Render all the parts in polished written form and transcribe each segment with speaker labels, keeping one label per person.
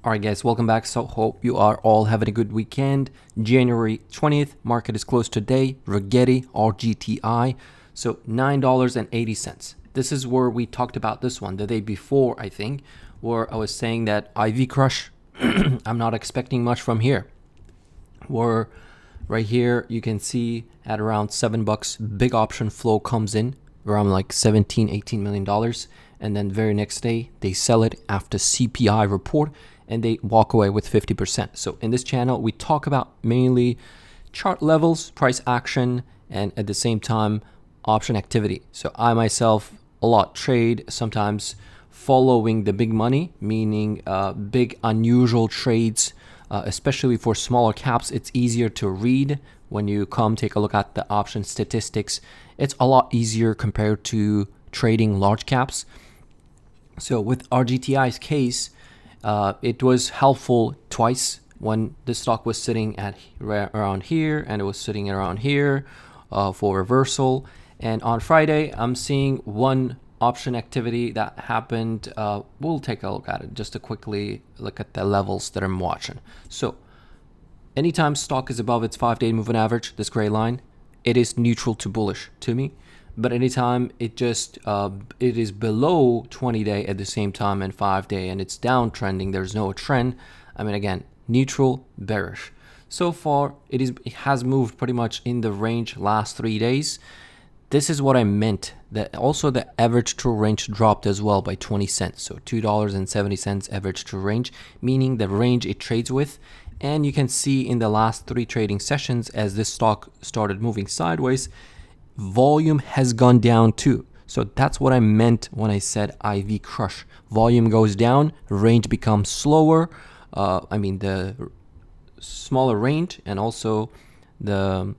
Speaker 1: All right, guys, welcome back. So, hope you are all having a good weekend. January 20th, market is closed today. Rigetti, RGTI. So, $9.80. This is where we talked about this one the day before, I think, where I was saying that IV crush, I'm not expecting much from here. Where right here, you can see at around $7, big option flow comes in around like 17, $18 million. And then very next day, they sell it after CPI report and they walk away with 50%. So in this channel, we talk about mainly chart levels, price action, and at the same time, option activity. So I myself a lot trade, sometimes following the big money, meaning big unusual trades, especially for smaller caps. It's easier to read when you come take a look at the option statistics. It's a lot easier compared to trading large caps. So with RGTI's case, it was helpful twice when the stock was sitting at around here and it was sitting around here for reversal. And on Friday, I'm seeing one option activity that happened. We'll take a look at it just to quickly look at the levels that I'm watching. So anytime stock is above its 5-day moving average, this gray line, it is neutral to bullish to me. But anytime it just it is below 20-day at the same time and 5-day and it's downtrending, there's no trend. I mean, again, neutral, bearish. So far, it has moved pretty much in the range last 3 days. This is what I meant. That also the average true range dropped as well by 20 cents. So $2.70 average true range, meaning the range it trades with. And you can see in the last 3 trading sessions as this stock started moving sideways, volume has gone down too. So that's what I meant when I said IV crush. Volume goes down, range becomes slower. The smaller range and also the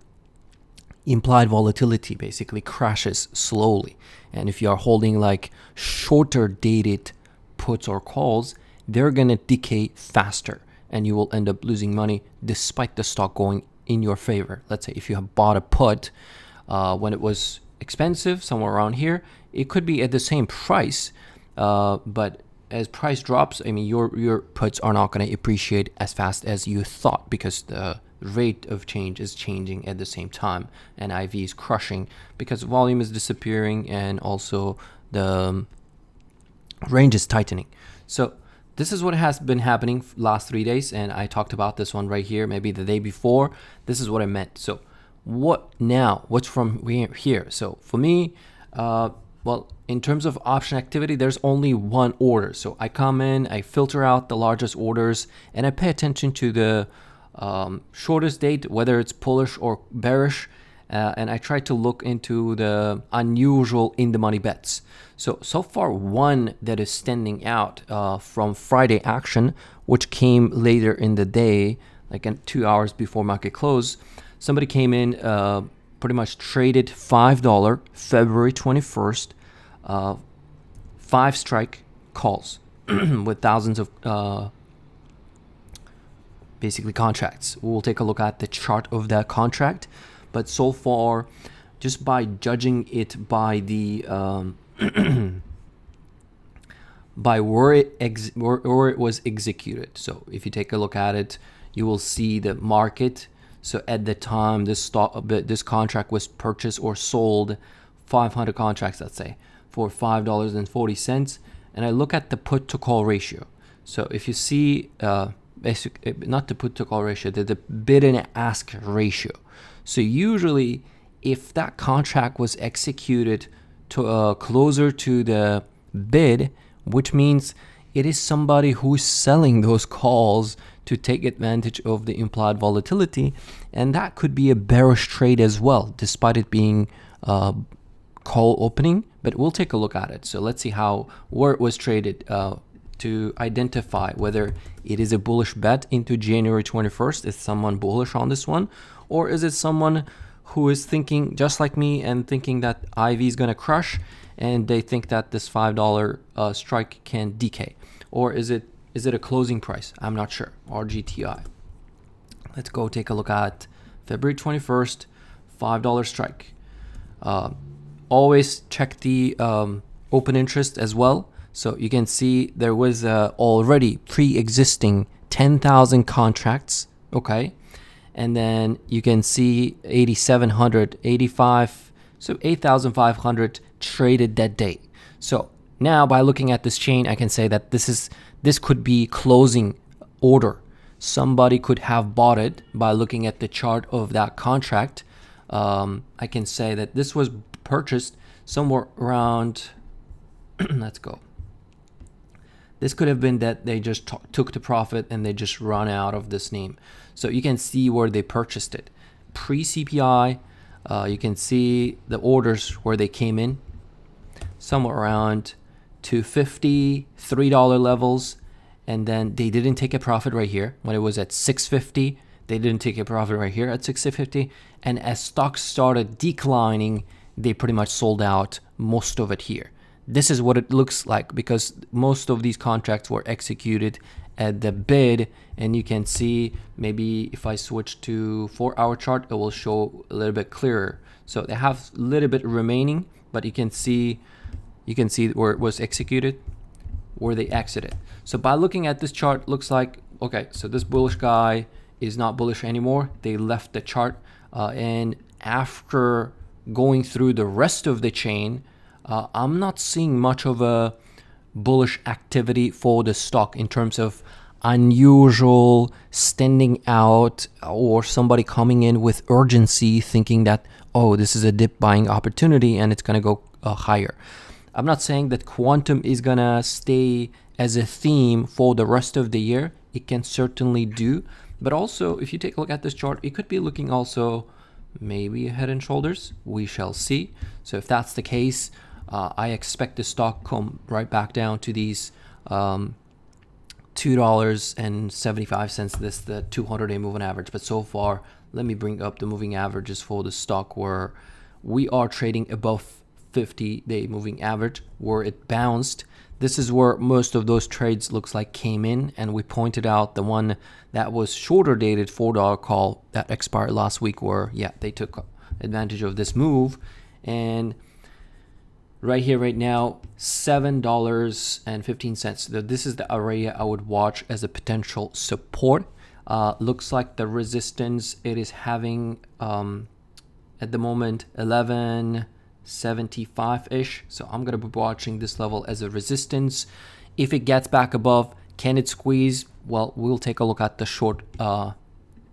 Speaker 1: implied volatility basically crashes slowly. And if you are holding like shorter dated puts or calls, they're going to decay faster and you will end up losing money despite the stock going in your favor. Let's say if you have bought a put when it was expensive, somewhere around here, it could be at the same price, but as price drops, I mean, your puts are not going to appreciate as fast as you thought because the rate of change is changing at the same time and IV is crushing because volume is disappearing and also the range is tightening. So this is what has been happening last 3 days, and I talked about this one right here, maybe the day before. This is what I meant. So what now? What's from here? So for me, well, in terms of option activity, there's only one order. So I come in, I filter out the largest orders, and I pay attention to the shortest date, whether it's bullish or bearish, and I try to look into the unusual in the money bets. So far, one that is standing out from Friday action, which came later in the day, like 2 hours before market close. Somebody came in, pretty much traded $5 February 21st, 5 strike calls with thousands of basically contracts. We'll take a look at the chart of that contract. But so far, just by judging it by the by where it was executed. So if you take a look at it, you will see the market. So at the time this contract was purchased or sold, 500 contracts, let's say, for $5.40, and I look at the put to call ratio. So if you see, not the put to call ratio, the bid and ask ratio. So usually, if that contract was executed to closer to the bid, which means it is somebody who's selling those calls to take advantage of the implied volatility, and that could be a bearish trade as well, despite it being call opening. But we'll take a look at it. So let's see where it was traded to identify whether it is a bullish bet into January 21st. Is someone bullish on this one, or is it someone who is thinking just like me and thinking that IV is going to crush, and they think that this $5 strike can decay, or is it a closing price? I'm not sure. RGTI. Let's go take a look at February 21st, $5 strike. Always check the open interest as well. So you can see there was already pre-existing 10,000 contracts, okay? And then you can see 8,700, 85, so 8,500 traded that day. So now by looking at this chain, I can say that this could be closing order. Somebody could have bought it by looking at the chart of that contract. I can say that this was purchased somewhere around, let's go. This could have been that they just took the profit and they just run out of this name. So you can see where they purchased it. Pre-CPI, you can see the orders where they came in, somewhere around $2.50, $3 levels. And then they didn't take a profit right here when it was at $6.50. They didn't take a profit right here at $6.50. And as stocks started declining, they pretty much sold out most of it here. This is what it looks like because most of these contracts were executed at the bid, and you can see, maybe if I switch to 4-hour chart, it will show a little bit clearer. So they have a little bit remaining, but you can see where it was executed, where they exited. So by looking at this chart, looks like, okay, so this bullish guy is not bullish anymore. They left the chart, and after going through the rest of the chain, I'm not seeing much of a bullish activity for the stock in terms of unusual standing out or somebody coming in with urgency thinking that, oh, this is a dip buying opportunity and it's going to go higher. I'm not saying that quantum is going to stay as a theme for the rest of the year. It can certainly do. But also, if you take a look at this chart, it could be looking also maybe head and shoulders. We shall see. So if that's the case, I expect the stock come right back down to these $2.75. This the 200-day moving average. But so far, let me bring up the moving averages for the stock where we are trading above 50-day moving average, where it bounced. This is where most of those trades looks like came in, and we pointed out the one that was shorter dated $4 call that expired last week, where they took advantage of this move. And right here, right now, $7.15. So this is the area I would watch as a potential support. Looks like the resistance it is having at the moment 11.75-ish. So I'm going to be watching this level as a resistance. If it gets back above, can it squeeze? Well, we'll take a look at the short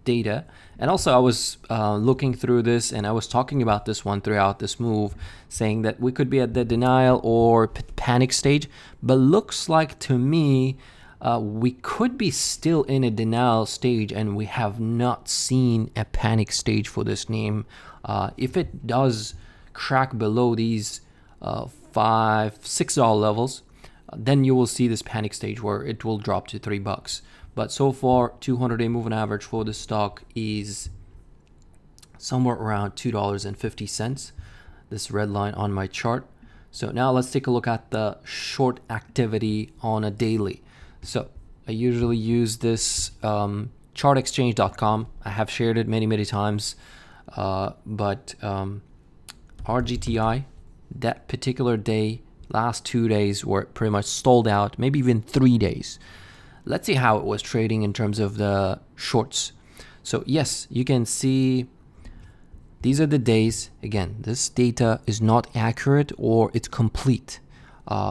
Speaker 1: data. And also I was looking through this, and I was talking about this one throughout this move, saying that we could be at the denial or panic stage. But looks like to me we could be still in a denial stage, and we have not seen a panic stage for this name. If it does crack below these $5-6 levels, then you will see this panic stage where it will drop to $3. But so far, 200-day moving average for the stock is somewhere around $2.50. This red line on my chart. So now let's take a look at the short activity on a daily. So I usually use this chartexchange.com. I have shared it many times, but RGTI, that particular day, last 2 days were pretty much sold out, maybe even 3 days. Let's see how it was trading in terms of the shorts. So yes, you can see these are the days. Again, this data is not accurate or it's complete.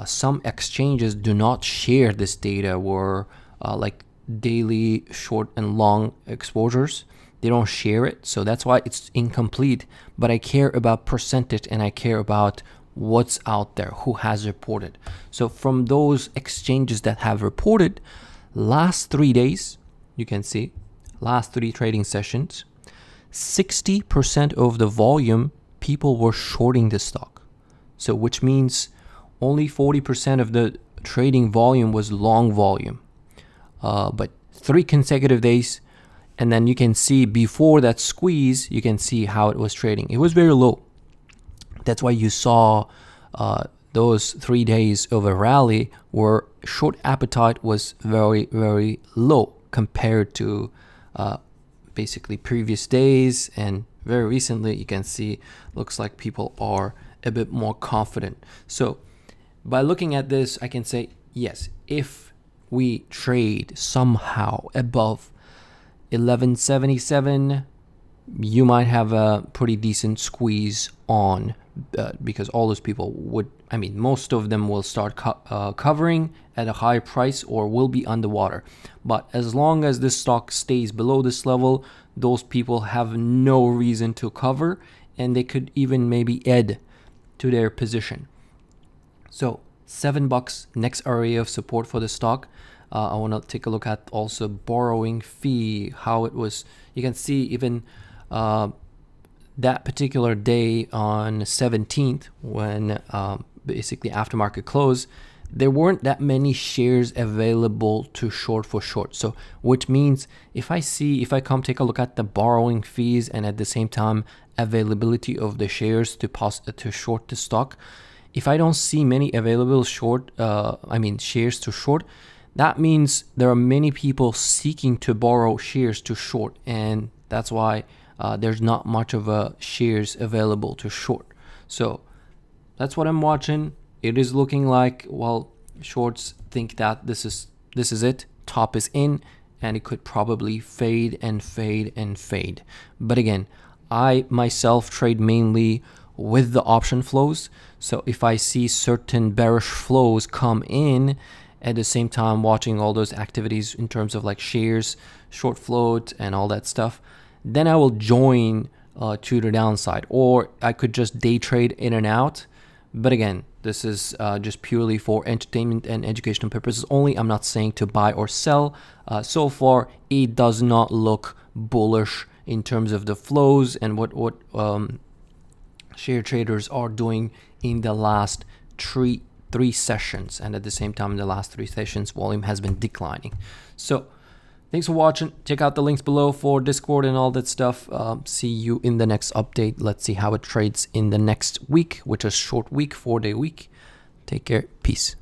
Speaker 1: Some exchanges do not share this data where like daily short and long exposures. They don't share it. So that's why it's incomplete. But I care about percentage and I care about what's out there, who has reported. So from those exchanges that have reported, last 3 days, you can see, last 3 trading sessions, 60% of the volume, people were shorting the stock. So which means only 40% of the trading volume was long volume. But 3 consecutive days, and then you can see before that squeeze, you can see how it was trading. It was very low. That's why you saw those 3 days of a rally where short appetite was very low compared to basically previous days, and very recently you can see looks like people are a bit more confident. So by looking at this, I can say, yes, if we trade somehow above 1177, you might have a pretty decent squeeze on, because all those people would, I mean, most of them will start covering at a higher price or will be underwater. But as long as this stock stays below this level, those people have no reason to cover, and they could even maybe add to their position. So $7, next area of support for the stock. I want to take a look at also borrowing fee, how it was. You can see even that particular day on 17th, when basically aftermarket close, there weren't that many shares available to short for short. So which means if I come take a look at the borrowing fees and at the same time availability of the shares to short the stock, if I don't see many available shares to short, that means there are many people seeking to borrow shares to short, and that's why there's not much of a shares available to short. So that's what I'm watching. It is looking like, well, shorts think that this is it, top is in, and it could probably fade and fade and fade. But again, I myself trade mainly with the option flows. So if I see certain bearish flows come in, at the same time watching all those activities in terms of like shares, short float, and all that stuff, then I will join to the downside, or I could just day trade in and out. But again, this is just purely for entertainment and educational purposes only. I'm not saying to buy or sell. So far, it does not look bullish in terms of the flows and what share traders are doing in the last three sessions, and at the same time in the last 3 sessions volume has been declining. So thanks for watching. Check out the links below for Discord and all that stuff. See you in the next update. Let's see how it trades in the next week, which is short week, 4-day week. Take care. Peace.